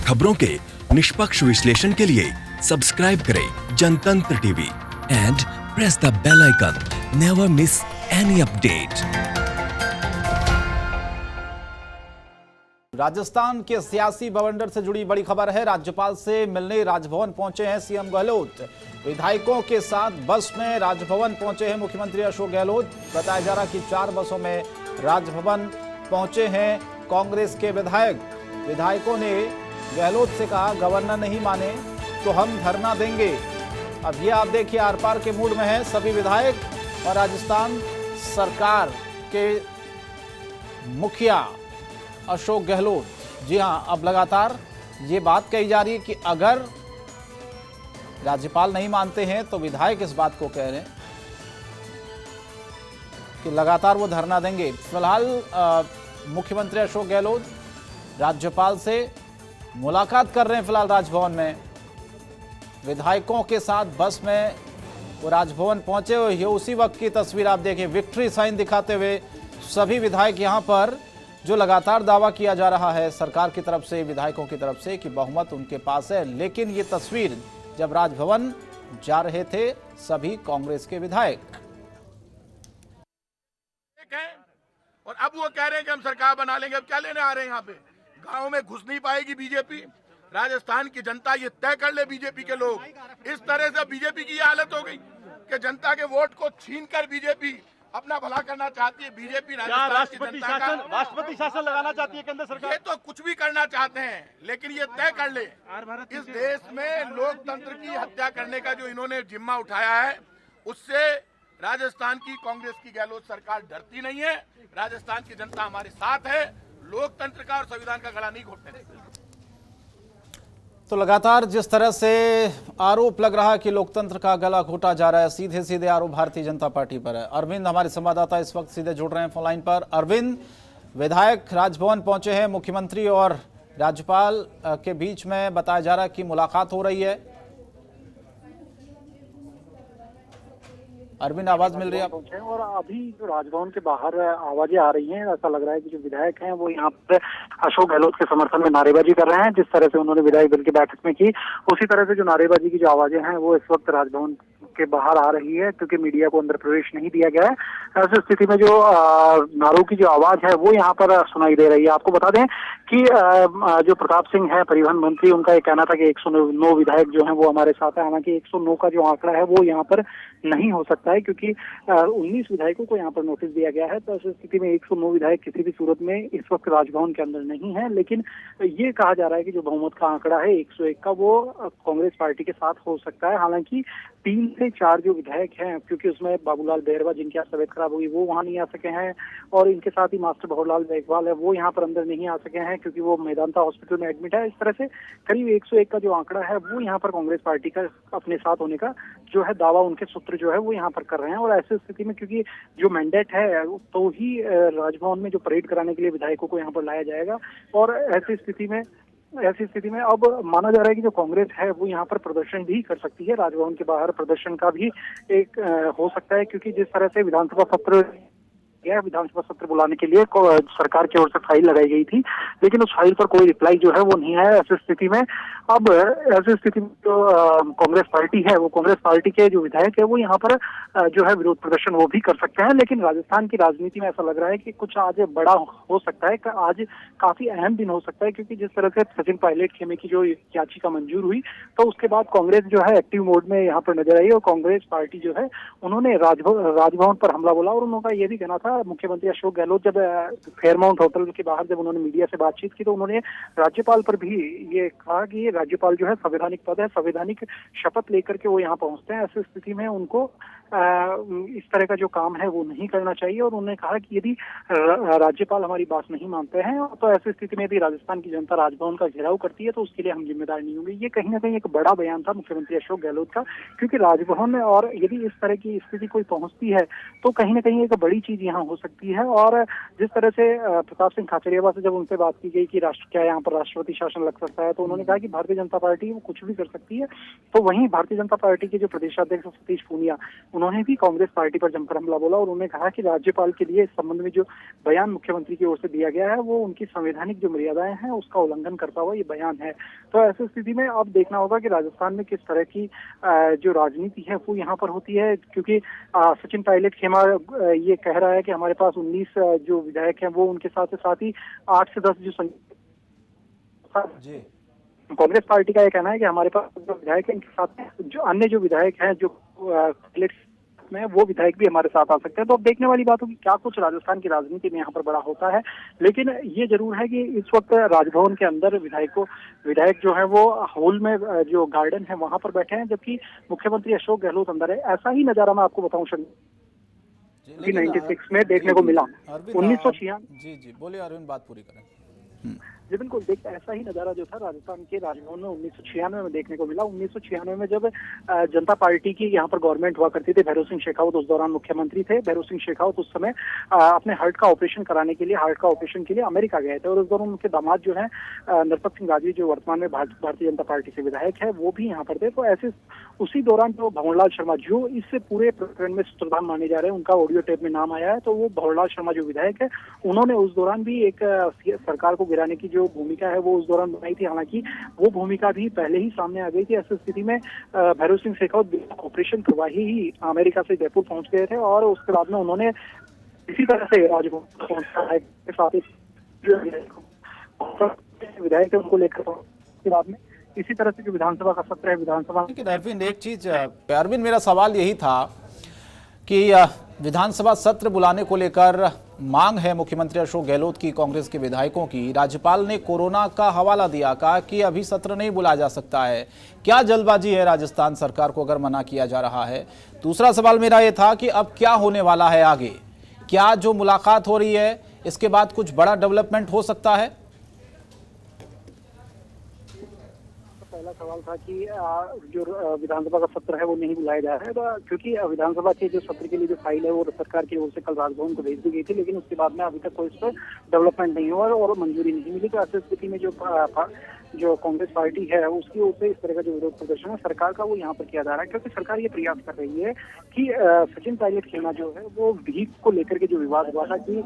खबरों के निष्पक्ष विश्लेषण के लिए सब्सक्राइब करें Jantantra TV and press the bell icon. Never miss any update. Rajasthan के सियासी बवंडर से जुड़ी बड़ी खबर है। राज्यपाल से मिलने राजभवन पहुंचे हैं सीएम गहलोत। विधायकों के साथ बस में राजभवन पहुंचे हैं मुख्यमंत्री अशोक गहलोत। बताया जा रहा कि 4 बसों में राजभवन पहुंचे हैं कांग्रेस के विधायक। विधायकों ने गहलोत से कहा, गवर्नर नहीं माने तो हम धरना देंगे। अब ये आप देखिए, आर पार के मूड में हैं सभी विधायक और राजस्थान सरकार के मुखिया अशोक गहलोत। जी हां, अब लगातार ये बात कही जा रही है कि अगर राज्यपाल नहीं मानते हैं तो विधायक इस बात को कह रहे हैं कि लगातार वो धरना देंगे। फिलहाल मुख्यमंत्री अशोक गहलोत राज्यपाल से मुलाकात कर रहे हैं। फिलहाल राजभवन में विधायकों के साथ बस में वो राजभवन पहुंचे हुए। ये उसी वक्त की तस्वीर आप देखें, विक्ट्री साइन दिखाते हुए सभी विधायक यहां पर, जो लगातार दावा किया जा रहा है सरकार की तरफ से, विधायकों की तरफ से कि बहुमत उनके पास है। लेकिन ये तस्वीर जब राजभवन जा रहे थे सभी कांग्रेस के विधायक, और अब वो कह रहे हैं कि हम सरकार बना लेंगे। अब क्या लेने आ रहे हैं यहाँ पे? गांव में घुस नहीं पाएगी बीजेपी। राजस्थान की जनता ये तय कर ले, बीजेपी के लोग इस तरह से बीजेपी की ये हालत हो गई कि जनता के वोट को छीनकर बीजेपी अपना भला करना चाहती है। बीजेपी राष्ट्रपति शासन लगाना चाहती है केंद्र सरकार। ये तो कुछ भी करना चाहते हैं, लेकिन ये तय कर ले, इस देश में लोकतंत्र की हत्या करने का जो इन्होंने जिम्मा उठाया है, उससे राजस्थान की कांग्रेस की गहलोत सरकार डरती नहीं है। राजस्थान की जनता हमारे साथ है। लोकतंत्र का और संविधान का गला नहीं घोटने देते। तो लगातार जिस तरह से आरोप लग रहा है कि लोकतंत्र का गला घोटा जा रहा है, सीधे सीधे आरोप भारतीय जनता पार्टी पर है। अरविंद हमारे संवाददाता इस वक्त सीधे जुड़ रहे हैं फोन लाइन पर। अरविंद, विधायक राजभवन पहुंचे हैं, मुख्यमंत्री और राज्यपाल के बीच में बताया जा रहा है कि मुलाकात हो रही है। अरविंद, आवाज मिल रही है पहुंचे और अभी जो राजभवन के बाहर आवाजें आ रही हैं, ऐसा लग रहा है कि जो विधायक हैं वो यहाँ पर अशोक गहलोत के समर्थन में नारेबाजी कर रहे हैं। जिस तरह से उन्होंने विधायक दल की बैठक में की, उसी तरह से जो नारेबाजी की जो आवाजें हैं वो इस वक्त राजभवन के बाहर आ रही है, क्योंकि मीडिया को अंदर प्रवेश नहीं दिया गया है। ऐसी स्थिति में जो नारों की जो आवाज है वो यहाँ पर सुनाई दे रही है। आपको बता दें कि जो प्रताप सिंह है परिवहन मंत्री, उनका ये कहना था कि 109 विधायक जो हैं वो हमारे साथ है। हालांकि 109 का जो आंकड़ा है वो यहाँ पर नहीं हो सकता है, क्योंकि 19 विधायकों को यहाँ पर नोटिस दिया गया है। तो ऐसी स्थिति में 109 विधायक किसी भी सूरत में इस वक्त राजभवन के अंदर नहीं है। लेकिन ये कहा जा रहा है कि जो बहुमत का आंकड़ा है 101 का, वो कांग्रेस पार्टी के साथ हो सकता है। हालांकि 3 से 4 जो विधायक हैं, क्योंकि उसमें बाबूलाल बेरवा, जिनकी आज तबियत खराब हुई, वो वहां नहीं आ सके हैं, और इनके साथ ही मास्टर भवरलाल मेघवाल है, वो यहाँ पर अंदर नहीं आ सके हैं क्योंकि वो मेदांता हॉस्पिटल में एडमिट है। इस तरह से करीब 101 का जो आंकड़ा है वो यहाँ पर कांग्रेस पार्टी का अपने साथ होने का जो है दावा, उनके सूत्र जो है वो यहाँ पर कर रहे हैं। और ऐसी स्थिति में क्योंकि जो मैंडेट है तो ही राजभवन में जो परेड कराने के लिए विधायकों को यहाँ पर लाया जाएगा। और ऐसी स्थिति में अब माना जा रहा है कि जो कांग्रेस है वो यहाँ पर प्रदर्शन भी कर सकती है। राजभवन के बाहर प्रदर्शन का भी एक हो सकता है, क्योंकि जिस तरह से विधानसभा सत्र बुलाने के लिए सरकार की ओर से फाइल लगाई गई थी, लेकिन उस फाइल पर कोई रिप्लाई जो है वो नहीं आया। ऐसी स्थिति में जो कांग्रेस पार्टी है, वो कांग्रेस पार्टी के जो विधायक है वो यहाँ पर जो है विरोध प्रदर्शन वो भी कर सकते हैं। लेकिन राजस्थान की राजनीति में ऐसा लग रहा है कि कुछ आज बड़ा हो सकता है, आज काफी अहम दिन हो सकता है, क्योंकि जिस तरह से सचिन पायलट खेमे की जो याचिका मंजूर हुई, तो उसके बाद कांग्रेस जो है एक्टिव मोड में यहाँ पर नजर आई। और कांग्रेस पार्टी जो है उन्होंने राजभवन पर हमला बोला। और उनका ये भी कहना था, मुख्यमंत्री अशोक गहलोत जब फेयरमाउंट होटल के बाहर जब उन्होंने मीडिया से बातचीत की, तो उन्होंने राज्यपाल पर भी ये कहा कि राज्यपाल जो है संवैधानिक पद है, संवैधानिक शपथ लेकर के वो यहाँ पहुंचते हैं। ऐसी स्थिति में उनको इस तरह का जो काम है वो नहीं करना चाहिए। और उन्होंने कहा कि यदि राज्यपाल हमारी बात नहीं मानते हैं तो ऐसी स्थिति में यदि राजस्थान की जनता राजभवन का घेराव करती है तो उसके लिए हम जिम्मेदार नहीं होंगे। ये कहीं ना कहीं एक बड़ा बयान था मुख्यमंत्री अशोक गहलोत का, क्योंकि राजभवन में और यदि इस तरह की स्थिति कोई पहुंचती है तो कहीं ना कहीं एक बड़ी चीज यहाँ हो सकती है। और जिस तरह से प्रताप सिंह खाचरियावां से जब उनसे बात की गई कि क्या यहाँ पर राष्ट्रपति शासन लग सकता है, तो उन्होंने कहा कि भारतीय जनता पार्टी वो कुछ भी कर सकती है। तो वहीं भारतीय जनता पार्टी के जो प्रदेशाध्यक्ष सतीश पूनिया, उन्होंने भी कांग्रेस पार्टी पर जमकर हमला बोला और उन्होंने कहा कि राज्यपाल के लिए इस संबंध में जो बयान मुख्यमंत्री की ओर से दिया गया है वो उनकी संवैधानिक जो मर्यादाएं हैं उसका उल्लंघन करता हुआ ये बयान है। तो ऐसी स्थिति में अब देखना होगा कि राजस्थान में किस तरह की जो राजनीति है वो यहाँ पर होती है, क्योंकि सचिन पायलट खेमा ये कह रहा है कि हमारे पास 19 जो विधायक हैं वो उनके साथ ही 8 से 10 जो जी कांग्रेस पार्टी का ये कहना है कि हमारे पास जो विधायक हैं इनके साथ जो अन्य जो विधायक हैं जो में वो विधायक भी हमारे साथ आ सकते हैं। तो अब देखने वाली बात होगी क्या कुछ राजस्थान की राजनीति में यहाँ पर बड़ा होता है। लेकिन ये जरूर है कि इस वक्त राजभवन के अंदर विधायक जो है वो हॉल में जो गार्डन है वहां पर बैठे हैं, जबकि मुख्यमंत्री अशोक गहलोत अंदर है। ऐसा ही नजारा मैं आपको बताऊं 1996 में देखने को मिला। 1996 जी बोलिए अरविंद, बात पूरी करें। जी बिल्कुल, देखिए ऐसा ही नजारा जो था राजस्थान के राजभवन में 1996 में देखने को मिला। 1996 में जब जनता पार्टी की यहाँ पर गवर्नमेंट हुआ करती थी, भैरों सिंह शेखावत उस दौरान मुख्यमंत्री थे। भैरों सिंह शेखावत उस समय अपने हार्ट का ऑपरेशन के लिए अमेरिका गए थे और उस दौरान उनके दामाद जो है नरपत सिंह राजवी, जो वर्तमान में भारतीय जनता पार्टी से विधायक है, वो भी यहाँ पर थे। तो ऐसे उसी दौरान जो भंवरलाल शर्मा जो इस पूरे प्रकरण में सूत्रधार माने जा रहे हैं, उनका ऑडियो टेप में नाम आया है। तो वो भंवरलाल शर्मा जो विधायक है, उन्होंने उस दौरान भी एक सरकार को गिराने की जो भूमिका है वो उस दौरान बनाई थी। हालांकि वो भूमिका भी पहले ही सामने आ गई थी। ऐसी स्थिति में भैरों सिंह शेखावत ऑपरेशन करवाए ही अमेरिका से जयपुर पहुंच गए थे और उसके बाद में उन्होंने इसी तरह से राजभवन के साथ विधायक उनको लेकर के बाद में इसी तरह से जो विधानसभा का सत्र है, विधानसभा। अरविंद एक चीज, अरविंद मेरा सवाल यही था कि विधानसभा सत्र बुलाने को लेकर मांग है मुख्यमंत्री अशोक गहलोत की, कांग्रेस के विधायकों की। राज्यपाल ने कोरोना का हवाला दिया, कहा कि अभी सत्र नहीं बुलाया जा सकता है। क्या जल्दबाजी है राजस्थान सरकार को अगर मना किया जा रहा है? दूसरा सवाल मेरा यह था कि अब क्या होने वाला है आगे? क्या जो मुलाकात हो रही है इसके बाद कुछ बड़ा डेवलपमेंट हो सकता है? पहला सवाल था कि जो विधानसभा का सत्र है वो नहीं बुलाया जा रहा है, तो क्योंकि विधानसभा के जो सत्र के लिए जो फाइल है वो सरकार की ओर से कल राजभवन को भेज दी गई थी, लेकिन उसके बाद में अभी तक कोई इस पर डेवलपमेंट नहीं हुआ और मंजूरी नहीं मिली। तो ऐसी स्थिति में जो कांग्रेस पार्टी है उसकी ओर से इस तरह का जो विरोध प्रदर्शन है सरकार का वो यहाँ पर किया जा रहा है, क्योंकि सरकार ये प्रयास कर रही है कि सचिन पायलट खेमा जो है वो व्हीप को लेकर के जो विवाद हुआ था कि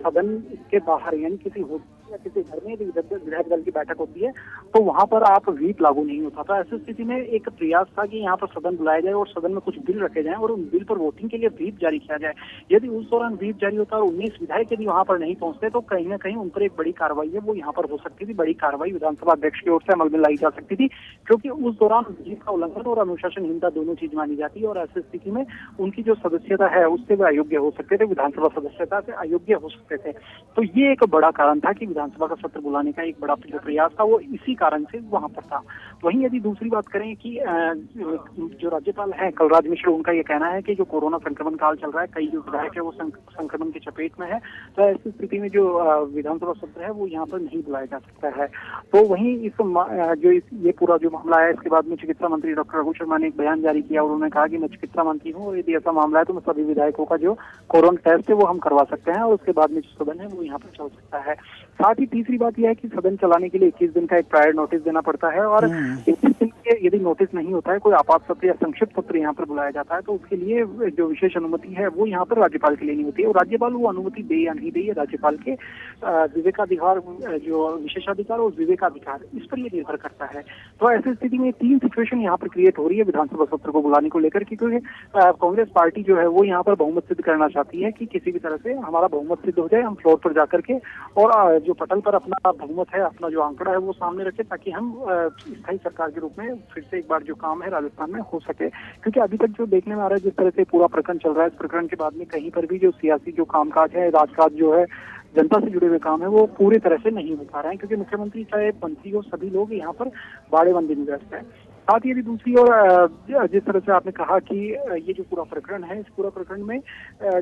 सदन के बाहर यानी किसी घर में विधायक दल की बैठक होती है तो वहां पर आप व्हीप लागू नहीं होता था। ऐसी स्थिति में एक प्रयास था कि यहाँ पर सदन बुलाया जाए और सदन में कुछ बिल रखे जाएं और उन बिल पर वोटिंग के लिए व्हीप जारी किया जाए। यदि उस दौरान व्हीप जारी होता और 19 विधायक यदि वहां पर नहीं पहुंचते तो कहीं ना कहीं उन पर एक बड़ी कार्रवाई है वो यहाँ पर हो सकती थी। बड़ी कार्रवाई विधानसभा अध्यक्ष की ओर से अमल में लाई जा सकती थी, क्योंकि उस दौरान व्हीप का उल्लंघन और अनुशासनहीनता दोनों चीज मानी जाती है और ऐसी स्थिति में उनकी जो सदस्यता है उससे वे अयोग्य हो सकते थे, विधानसभा सदस्यता से अयोग्य हो सकते थे। तो ये एक बड़ा कारण था कि विधानसभा का सत्र बुलाने का एक बड़ा जो प्रयास था वो इसी कारण से वहां पर था। वहीं यदि दूसरी बात करें कि जो राज्यपाल है कलराज मिश्र, उनका ये कहना है कि जो कोरोना संक्रमण काल चल रहा है, कई जो विधायक है वो संक्रमण की चपेट में है, तो ऐसी स्थिति में जो विधानसभा सत्र है वो यहाँ पर नहीं बुलाया जा सकता है। तो वहीं ये पूरा जो मामला है इसके बाद में चिकित्सा मंत्री डॉक्टर रघु शर्मा ने एक बयान जारी किया और उन्होंने कहा कि मैं चिकित्सा मंत्री हूँ और यदि ऐसा मामला है तो मैं सभी विधायकों का जो कोरोना टेस्ट है वो हम करवा सकते हैं और उसके बाद में जो सदन है वो यहाँ पर चल सकता है। साथ ही तीसरी बात यह है कि सदन चलाने के लिए 21 दिन का एक प्रायर नोटिस देना पड़ता है और 21 दिन के यदि नोटिस नहीं होता है, कोई आपात सत्र या संक्षिप्त सत्र यहाँ पर बुलाया जाता है तो उसके लिए जो विशेष अनुमति है वो यहाँ पर राज्यपाल के लिए नहीं होती है और राज्यपाल वो अनुमति दे या नहीं दे ये राज्यपाल के विवेकाधिकार, जो विशेषाधिकार और विवेकाधिकार, इस पर ये निर्भर करता है। तो ऐसी स्थिति में 3 सिचुएशन यहाँ पर क्रिएट हो रही है विधानसभा सत्र को बुलाने को लेकर, क्योंकि कांग्रेस पार्टी जो है वो यहाँ पर बहुमत सिद्ध करना चाहती है कि किसी भी तरह से हमारा बहुमत सिद्ध हो जाए, हम फ्लोर पर जाकर के और जो पटल पर अपना बहुमत है, अपना जो आंकड़ा है वो सामने रखे ताकि हम स्थायी सरकार के रूप में फिर से एक बार जो काम है राजस्थान में हो सके। क्योंकि अभी तक जो देखने में आ रहा है जिस तरह से पूरा प्रकरण चल रहा है, इस प्रकरण के बाद में कहीं पर भी जो सियासी जो कामकाज है, राजकाज जो है, जनता से जुड़े हुए काम है वो पूरी तरह से नहीं हो पा रहे हैं, क्योंकि मुख्यमंत्री चाहे मंत्री हो, सभी लोग यहाँ पर बाड़ेबंदी में व्यस्त है। साथ ही यदि दूसरी ओर जिस तरह से आपने कहा कि ये जो पूरा प्रकरण है, इस पूरा प्रकरण में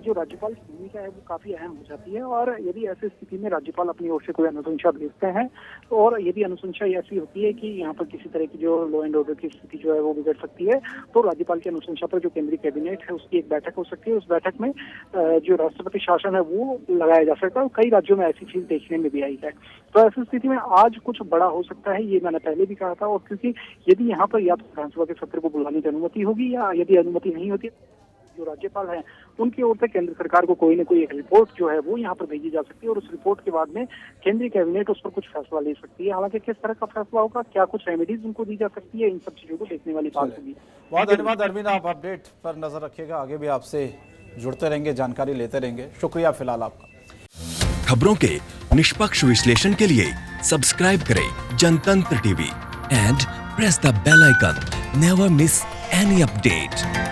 जो राज्यपाल की भूमिका है वो काफी अहम हो जाती है। और यदि ऐसी स्थिति में राज्यपाल अपनी ओर से कोई अनुशंसा भेजते हैं और यदि अनुशंसा ऐसी होती है कि यहाँ पर किसी तरह की जो लॉ एंड ऑर्डर की स्थिति जो है वो बिगड़ सकती है, तो राज्यपाल की अनुशंसा पर जो केंद्रीय कैबिनेट है उसकी एक बैठक हो सकती है। उस बैठक में जो राष्ट्रपति शासन है वो लगाया जा सकता है और कई राज्यों में ऐसी चीज देखने में भी आई है। तो ऐसी स्थिति में आज कुछ बड़ा हो सकता है, ये मैंने पहले भी कहा था। और क्योंकि यदि यहाँ पर या तो विधानसभा के सत्र को बुलाने की अनुमति होगी या यदि अनुमति नहीं होती, जो राज्यपाल हैं उनकी ओर से केंद्र सरकार को कोई न कोई एक रिपोर्ट जो है वो यहाँ पर भेजी जा सकती है और उस रिपोर्ट के बाद में केंद्रीय कैबिनेट उस पर कुछ फैसला ले सकती है। हालांकि किस तरह का फैसला होगा, क्या कुछ रेमेडीज उनको दी जा सकती है, इन सब चीजों को देखने वाली बात होगी। बहुत धन्यवाद अरविंद, आप अपडेट पर नजर रखिएगा, आगे भी आपसे जुड़ते रहेंगे, जानकारी लेते रहेंगे। शुक्रिया फिलहाल आपका। खबरों के निष्पक्ष विश्लेषण के लिए सब्सक्राइब करें Jantantra TV and press the bell icon. Never miss any update.